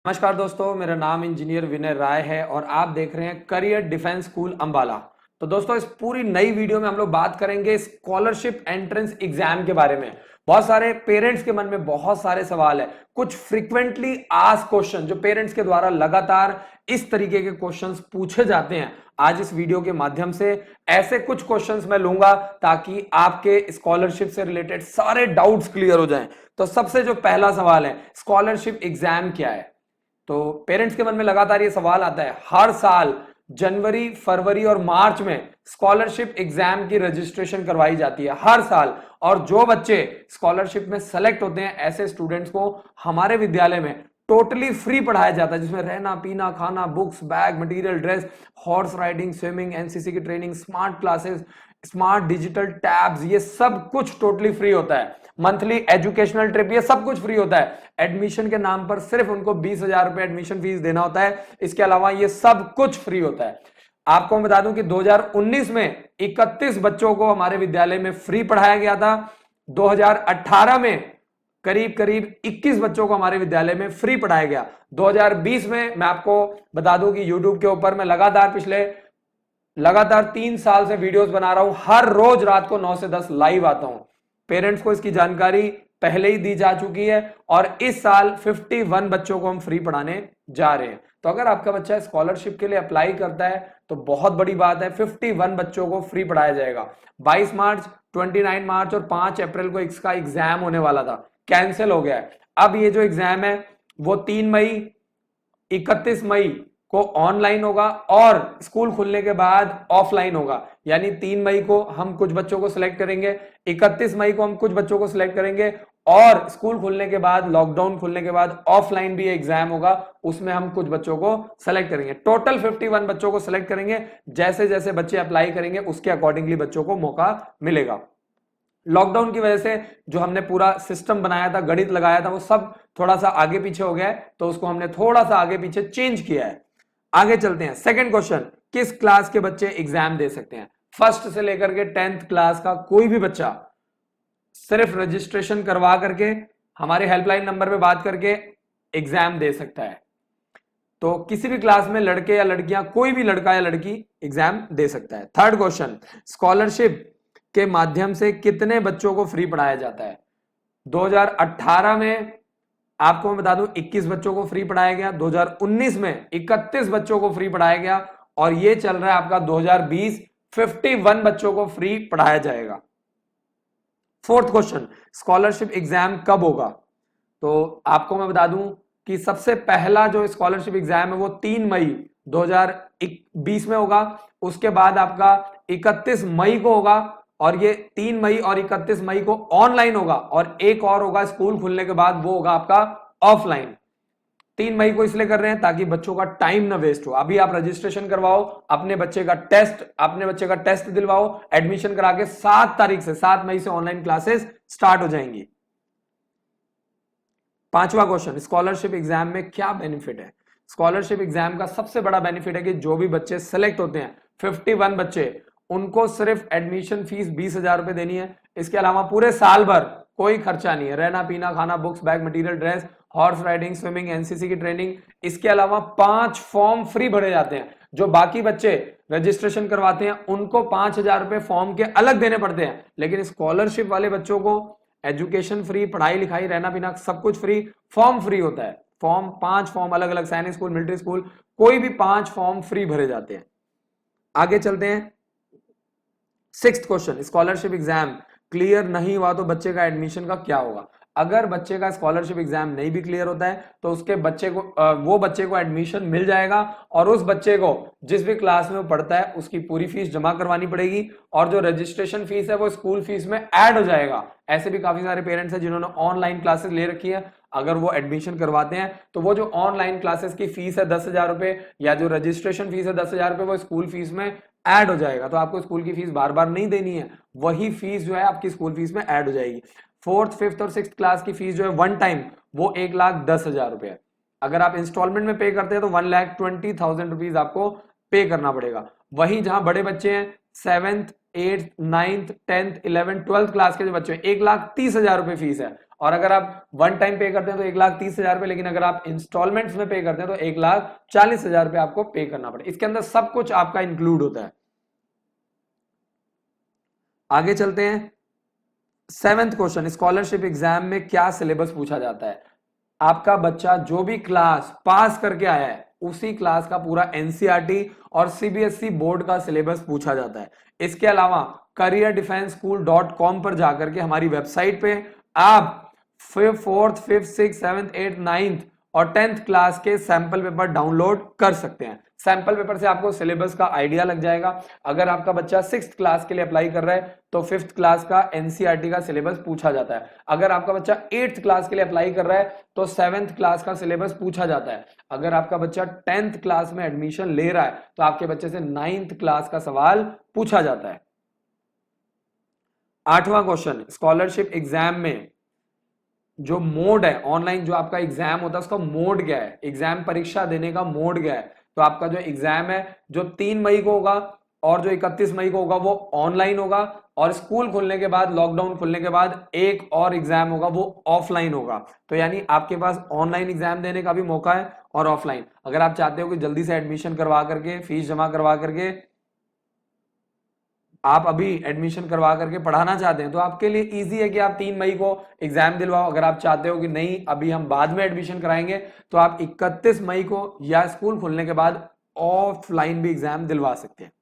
नमस्कार दोस्तों, मेरा नाम इंजीनियर विनय राय है और आप देख रहे हैं करियर डिफेंस स्कूल अंबाला। तो दोस्तों, इस पूरी नई वीडियो में हम लोग बात करेंगे स्कॉलरशिप एंट्रेंस एग्जाम के बारे में। बहुत सारे पेरेंट्स के मन में बहुत सारे सवाल है, कुछ फ्रीक्वेंटली आस्क्ड क्वेश्चन जो पेरेंट्स के द्वारा लगातार इस तरीके के क्वेश्चंस पूछे जाते हैं। आज इस वीडियो के माध्यम से ऐसे कुछ क्वेश्चंस मैं लूंगा ताकि आपके स्कॉलरशिप से रिलेटेड सारे डाउट्स क्लियर हो जाएं। तो सबसे जो पहला सवाल है, स्कॉलरशिप एग्जाम क्या है? तो पेरेंट्स के मन में लगातार ये सवाल आता है। हर साल जनवरी, फरवरी और मार्च में स्कॉलरशिप एग्जाम की रजिस्ट्रेशन करवाई जाती है हर साल, और जो बच्चे स्कॉलरशिप में सेलेक्ट होते हैं ऐसे स्टूडेंट्स को हमारे विद्यालय में टोटली फ्री पढ़ाया जाता है, जिसमें रहना, पीना, खाना, books, bag, material, dress, horse riding, swimming, NCC की training, smart classes, smart digital tabs, ये सब कुछ टोटली फ्री होता है। मंथली एजुकेशनल ट्रिप, ये सब कुछ फ्री होता है। एडमिशन के नाम पर सिर्फ उनको 20,000 रुपए एडमिशन फीस देना होता है, इसके अलावा ये सब कुछ फ्री होता है। आपको मैं बता दूं कि 2019 में 31 बच्चों को हमारे विद्यालय में फ्री पढ़ाया गया था। 2018 में करीब करीब 21 बच्चों को हमारे विद्यालय में फ्री पढ़ाया गया। 2020 में मैं आपको बता दूं कि YouTube के ऊपर मैं लगातार 3 साल से वीडियोस बना रहा हूं। हर रोज रात को 9 से 10 लाइव आता हूं। पेरेंट्स को इसकी जानकारी पहले ही दी जा चुकी है और इस साल 51 बच्चों को हम फ्री पढ़ाने जा रहे हैं। तो अगर आपका बच्चा स्कॉलरशिप के लिए अप्लाई करता है तो बहुत बड़ी बात है, 51 बच्चों को फ्री पढ़ाया जाएगा। 22 मार्च, 29 मार्च और 5 अप्रैल को इसका एग्जाम होने वाला था, कैंसिल हो गया है। अब ये जो एग्जाम है वो 3 मई, 31 मई को ऑनलाइन होगा और स्कूल खुलने के बाद ऑफलाइन होगा। यानी 3 मई को हम कुछ बच्चों को सिलेक्ट करेंगे, 31 मई को हम कुछ बच्चों को सिलेक्ट करेंगे और स्कूल खुलने के बाद, लॉकडाउन खुलने के बाद ऑफलाइन भी एग्जाम होगा, उसमें हम कुछ बच्चों को सिलेक्ट करेंगे। टोटल 51 बच्चों को सिलेक्ट करेंगे। जैसे जैसे बच्चे अप्लाई करेंगे उसके अकॉर्डिंगली बच्चों को मौका मिलेगा। लॉकडाउन की वजह से जो हमने पूरा सिस्टम बनाया था, गणित लगाया था, वो सब थोड़ा सा आगे पीछे हो गया है, तो उसको हमने थोड़ा सा आगे पीछे चेंज किया है। आगे चलते हैं। सेकंड क्वेश्चन, किस क्लास के बच्चे एग्जाम दे सकते हैं? फर्स्ट से लेकर के 10th क्लास का कोई भी बच्चा सिर्फ रजिस्ट्रेशन करवा करके हमारे हेल्पलाइन नंबर पे बात करके एग्जाम दे सकता है। तो किसी भी क्लास में लड़के या लड़कियां, कोई भी लड़का या लड़की एग्जाम दे सकता है। थर्ड क्वेश्चन, स्कॉलरशिप के माध्यम से कितने बच्चों को फ्री पढ़ाया जाता है? 2018 में आपको मैं बता दूं 21 बच्चों को फ्री पढ़ाया गया, 2019 में 31 बच्चों को फ्री पढ़ाया गया और ये चल रहा है आपका 2020 51 बच्चों को फ्री पढ़ाया जाएगा। फोर्थ क्वेश्चन, स्कॉलरशिप एग्जाम कब होगा? तो आपको मैं बता दूं कि सबसे पहला जो स्कॉलरशिप एग्जाम है वो 3 मई 2020 में होगा। उसके बाद आपका 31 मई को होगा और ये 3 मई और 31 मई को ऑनलाइन होगा और एक और होगा स्कूल खुलने के बाद, वो होगा आपका ऑफलाइन। 3 मई को इसलिए कर रहे हैं ताकि बच्चों का टाइम ना वेस्ट हो। अभी आप रजिस्ट्रेशन करवाओ, अपने बच्चे का टेस्ट दिलवाओ, एडमिशन करा के 7 तारीख से 7 मई से ऑनलाइन क्लासेस स्टार्ट हो जाएंगी। पांचवा क्वेश्चन, स्कॉलरशिप एग्जाम में क्या बेनिफिट है? स्कॉलरशिप एग्जाम का सबसे बड़ा बेनिफिट है कि जो भी बच्चे सेलेक्ट होते हैं, 51 बच्चे, उनको सिर्फ एडमिशन फीस 20,000 रुपए देनी है। इसके अलावा पूरे साल भर कोई खर्चा नहीं है, रहना, पीना, खाना, books, bag, material, dress, horse riding, swimming, NCC की ट्रेनिंग। इसके अलावा 5 फॉर्म फ्री भरे जाते हैं। जो बाकी बच्चे रजिस्ट्रेशन करवाते हैं उनको 5,000 रुपए फॉर्म के अलग देने पड़ते हैं, लेकिन स्कॉलरशिप वाले बच्चों को एजुकेशन फ्री, पढ़ाई लिखाई, रहना पीना सब कुछ फ्री, फॉर्म फ्री होता है। 5 फॉर्म अलग अलग, सैनिक स्कूल, मिलिट्री स्कूल, कोई भी 5 फॉर्म फ्री भरे जाते हैं। आगे चलते हैं। Sixth question, scholarship exam clear नहीं हुआ तो बच्चे का एडमिशन का क्या होगा? अगर बच्चे का स्कॉलरशिप एग्जाम नहीं भी क्लियर होता है तो उसके वो बच्चे को एडमिशन मिल जाएगा और उस बच्चे को जिस भी क्लास में वो पढ़ता है उसकी पूरी फीस जमा करवानी पड़ेगी और जो रजिस्ट्रेशन फीस है वो स्कूल फीस में ऐड हो जाएगा। ऐसे भी काफी सारे पेरेंट्स हैं जिन्होंने ऑनलाइन क्लासेस ले रखी है। अगर वो एडमिशन करवाते हैं तो वो जो ऑनलाइन क्लासेस की फीस है 10,000 रुपए या जो रजिस्ट्रेशन फीस है 10,000 रुपए, वो स्कूल फीस में ऐड हो जाएगा। तो आपको स्कूल की फीस बार बार नहीं देनी है, वही फीस जो है आपकी स्कूल फीस में ऐड हो जाएगी। 4th, 5th और 6th क्लास की फीस जो है वन टाइम वो 1,10,000 रुपए है। अगर आप इंस्टॉलमेंट में पे करते हैं तो 1,20,000 रुपीज आपको पे करना पड़ेगा। वहीं जहां बड़े बच्चे हैं 7th, 8th 9th 10th 11th 12th class के जो बच्चे हैं 1,30,000 रुपए फीस है। और अगर आप वन टाइम पे करते हैं तो 1,30,000 रुपए, लेकिन अगर आप इंस्टॉलमेंट्स में पे करते हैं तो 1,40,000 रुपए आपको पे करना पड़ेगा। इसके अंदर सब कुछ आपका इंक्लूड होता है। आगे चलते हैं। 7th क्वेश्चन, स्कॉलरशिप एग्जाम में क्या सिलेबस पूछा जाता है? आपका बच्चा जो भी क्लास पास करके आया है उसी क्लास का पूरा एनसीईआरटी और सीबीएसई बोर्ड का सिलेबस पूछा जाता है। इसके अलावा careerdefenseschool.com पर जाकर के हमारी वेबसाइट पे आप 4th 5th 6th 7th 8th 9th और 10th क्लास के सैंपल पेपर डाउनलोड कर सकते हैं। सैंपल पेपर से आपको सिलेबस का आइडिया लग जाएगा। अगर आपका बच्चा 6th क्लास के लिए अप्लाई कर रहा है तो 5th क्लास का एनसीईआरटी का सिलेबस पूछा जाता है। अगर आपका बच्चा 8th क्लास के लिए अप्लाई कर रहा है तो 7th क्लास का सिलेबस पूछा जाता है। अगर आपका बच्चा 10th क्लास में एडमिशन ले रहा है तो आपके बच्चे से 9th क्लास का सवाल पूछा जाता है। 8वां क्वेश्चन, स्कॉलरशिप एग्जाम में जो मोड है, ऑनलाइन जो आपका एग्जाम होता है उसका मोड क्या है, एग्जाम परीक्षा देने का मोड क्या है? तो आपका जो एग्जाम है जो 3 मई को होगा और जो 31 मई को होगा वो ऑनलाइन होगा, और स्कूल खुलने के बाद, लॉकडाउन खुलने के बाद एक और एग्जाम होगा वो ऑफलाइन होगा। तो यानी आपके पास ऑनलाइन एग्जाम देने का भी मौका है और ऑफलाइन। अगर आप चाहते हो कि जल्दी से एडमिशन करवा करके, फीस जमा करवा करके आप अभी एडमिशन करवा करके पढ़ाना चाहते हैं तो आपके लिए इजी है कि आप 3 मई को एग्जाम दिलवाओ। अगर आप चाहते हो कि नहीं अभी हम बाद में एडमिशन कराएंगे तो आप 31 मई को या स्कूल खुलने के बाद ऑफलाइन भी एग्जाम दिलवा सकते हैं।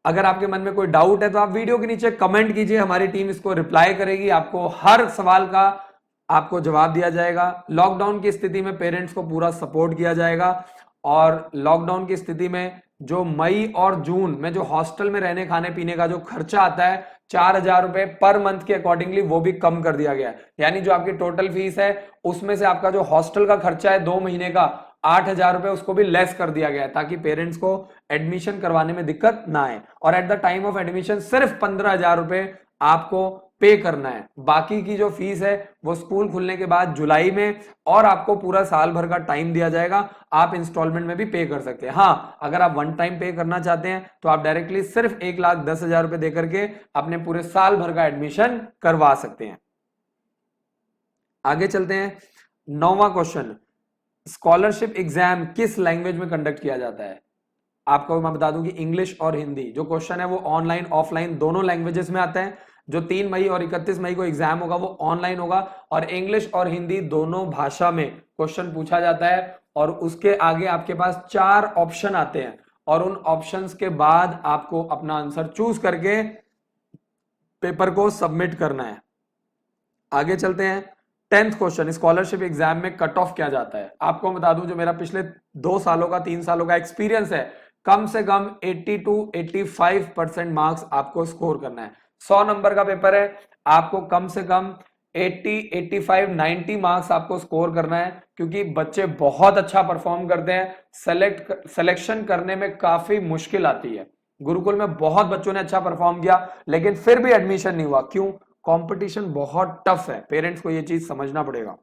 अगर आपके मन में कोई डाउट है तो आप वीडियो के नीचे कमेंट कीजिए, हमारी टीम इसको रिप्लाई करेगी, आपको हर सवाल का आपको जवाब दिया जाएगा। लॉकडाउन की स्थिति में पेरेंट्स को पूरा सपोर्ट किया जाएगा, और लॉकडाउन की स्थिति में जो मई और जून में जो हॉस्टल में रहने खाने पीने का जो खर्चा आता है 4,000 रुपए पर मंथ के अकॉर्डिंगली वो भी कम कर दिया गया है। यानी जो आपकी टोटल फीस है उसमें से आपका जो हॉस्टल का खर्चा है 2 महीने का 8,000 रुपए उसको भी लेस कर दिया गया है, ताकि पेरेंट्स को एडमिशन करवाने में दिक्कत ना आए। और at the time of admission सिर्फ 15,000 रुपए आपको पे करना है। बाकी की जो फीस है वो स्कूल खुलने के बाद जुलाई में, और आपको पूरा साल भर का टाइम दिया जाएगा, आप इंस्टॉलमेंट में भी पे कर सकते हैं। हाँ, अगर आप वन टाइम पे करना चाहते हैं तो आप डायरेक्टली सिर्फ 1,10,000 रुपए देकर के अपने पूरे साल भर का एडमिशन करवा सकते हैं। आगे चलते हैं। 9वां क्वेश्चन, स्कॉलरशिप एग्जाम किस लैंग्वेज में कंडक्ट किया जाता है? आपको मैं बता दूं कि इंग्लिश और हिंदी जो क्वेश्चन है वो ऑनलाइन ऑफलाइन दोनों लैंग्वेजेस में आता है। जो 3 मई और 31 मई को एग्जाम होगा वो ऑनलाइन होगा, और इंग्लिश और हिंदी दोनों भाषा में क्वेश्चन पूछा जाता है। और उसके आगे आपके पास 4 ऑप्शन आते हैं, और उन ऑप्शंस के बाद आपको अपना आंसर चूज करके पेपर को सबमिट करना है। आगे चलते हैं। 10th क्वेश्चन, स्कॉलरशिप एग्जाम में कट ऑफ क्या जाता है? आपको बता दूं जो मेरा पिछले 2 सालों का 3 सालों का एक्सपीरियंस है, कम से कम 80 to 85% मार्क्स आपको स्कोर करना है। 100 नंबर का पेपर है, आपको कम से कम 80, 85, 90 मार्क्स आपको स्कोर करना है, क्योंकि बच्चे बहुत अच्छा परफॉर्म करते हैं। सिलेक्शन करने में काफी मुश्किल आती है। गुरुकुल में बहुत बच्चों ने अच्छा परफॉर्म किया लेकिन फिर भी एडमिशन नहीं हुआ। क्यों? कंपटीशन बहुत टफ है, पेरेंट्स को यह चीज समझना पड़ेगा।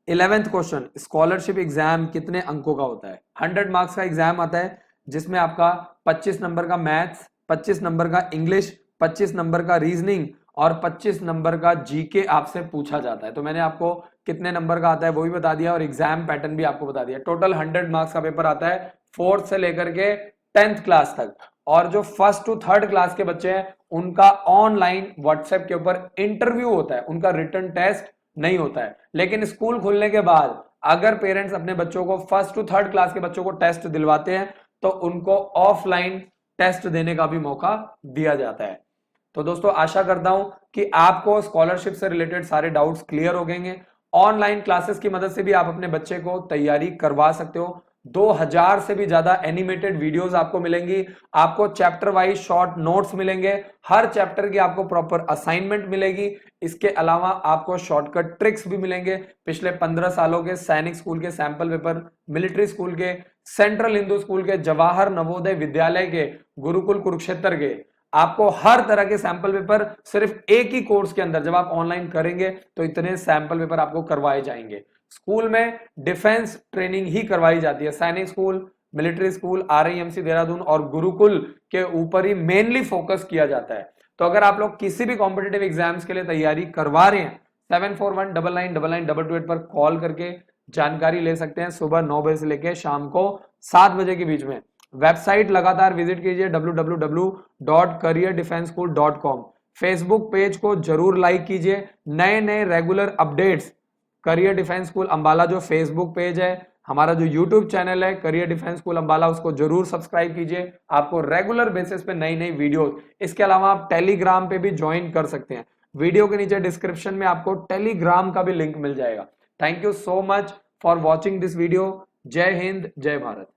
11th क्वेश्चन, स्कॉलरशिप एग्जाम कितने अंकों का होता है? 100 मार्क्स का एग्जाम आता है, जिसमें आपका 25 नंबर का मैथ्स, 25 नंबर का इंग्लिश, 25 नंबर का रीजनिंग और 25 नंबर का जीके आपसे पूछा जाता है। तो मैंने आपको कितने नंबर का आता है वो भी बता दिया, और एग्जाम पैटर्न भी आपको बता दिया। टोटल 100 मार्क्स का पेपर आता है 4th से लेकर के 10th क्लास तक। और जो 1st to 3rd क्लास के बच्चे हैं उनका ऑनलाइन व्हाट्सएप के ऊपर इंटरव्यू होता है, उनका रिटन टेस्ट नहीं होता है। लेकिन स्कूल खुलने के बाद अगर पेरेंट्स अपने बच्चों को 1st to 3rd क्लास के बच्चों को टेस्ट दिलवाते हैं तो उनको ऑफलाइन टेस्ट देने का भी मौका दिया जाता है। तो दोस्तों आशा करता हूं कि आपको स्कॉलरशिप से रिलेटेड सारे डाउट्स क्लियर हो गए। ऑनलाइन क्लासेस की मदद से भी आप अपने बच्चे को तैयारी करवा सकते हो। 2000 से भी ज्यादा एनिमेटेड वीडियोस आपको मिलेंगी, आपको चैप्टर वाइज शॉर्ट नोट्स मिलेंगे, हर चैप्टर की आपको प्रॉपर असाइनमेंट मिलेगी। इसके अलावा आपको शॉर्टकट ट्रिक्स भी मिलेंगे। पिछले 15 सालों के सैनिक स्कूल के सैंपल पेपर, मिलिट्री स्कूल के, सेंट्रल हिंदू स्कूल के, जवाहर नवोदय विद्यालय के, गुरुकुल कुरुक्षेत्र के, आपको हर तरह के सैंपल पेपर सिर्फ एक ही कोर्स के अंदर जब आप ऑनलाइन करेंगे तो इतने सैंपल पेपर आपको करवाए जाएंगे। स्कूल में डिफेंस ट्रेनिंग ही करवाई जाती है। सैनिक school, military school, RIMC Dehradun और गुरुकुल के ऊपर ही मेनली फोकस किया जाता है। तो अगर आप लोग किसी भी कॉम्पिटेटिव एग्जाम्स के लिए तैयारी करवा रहे हैं 7419992228 पर कॉल करके जानकारी ले सकते हैं। सुबह 9 बजे से लेकर शाम को 7 बजे के बीच में। वेबसाइट लगातार विजिट कीजिए www.careerdefenseschool.com। फेसबुक पेज को जरूर लाइक कीजिए। नए नए regular updates career defence school Ambala जो फेसबुक पेज है, हमारा जो यूट्यूब चैनल है करियर डिफेंस स्कूल अंबाला, उसको जरूर सब्सक्राइब कीजिए। आपको रेगुलर बेसिस पे नई नई वीडियोस, इसके अलावा आप टेलीग्राम पे भी ज्वाइन कर सकते हैं। वीडियो के नीचे डिस्क्रिप्शन में आपको टेलीग्राम का भी लिंक मिल जाएगा। Thank you so much for watching this video. जय हिंद, जय भारत।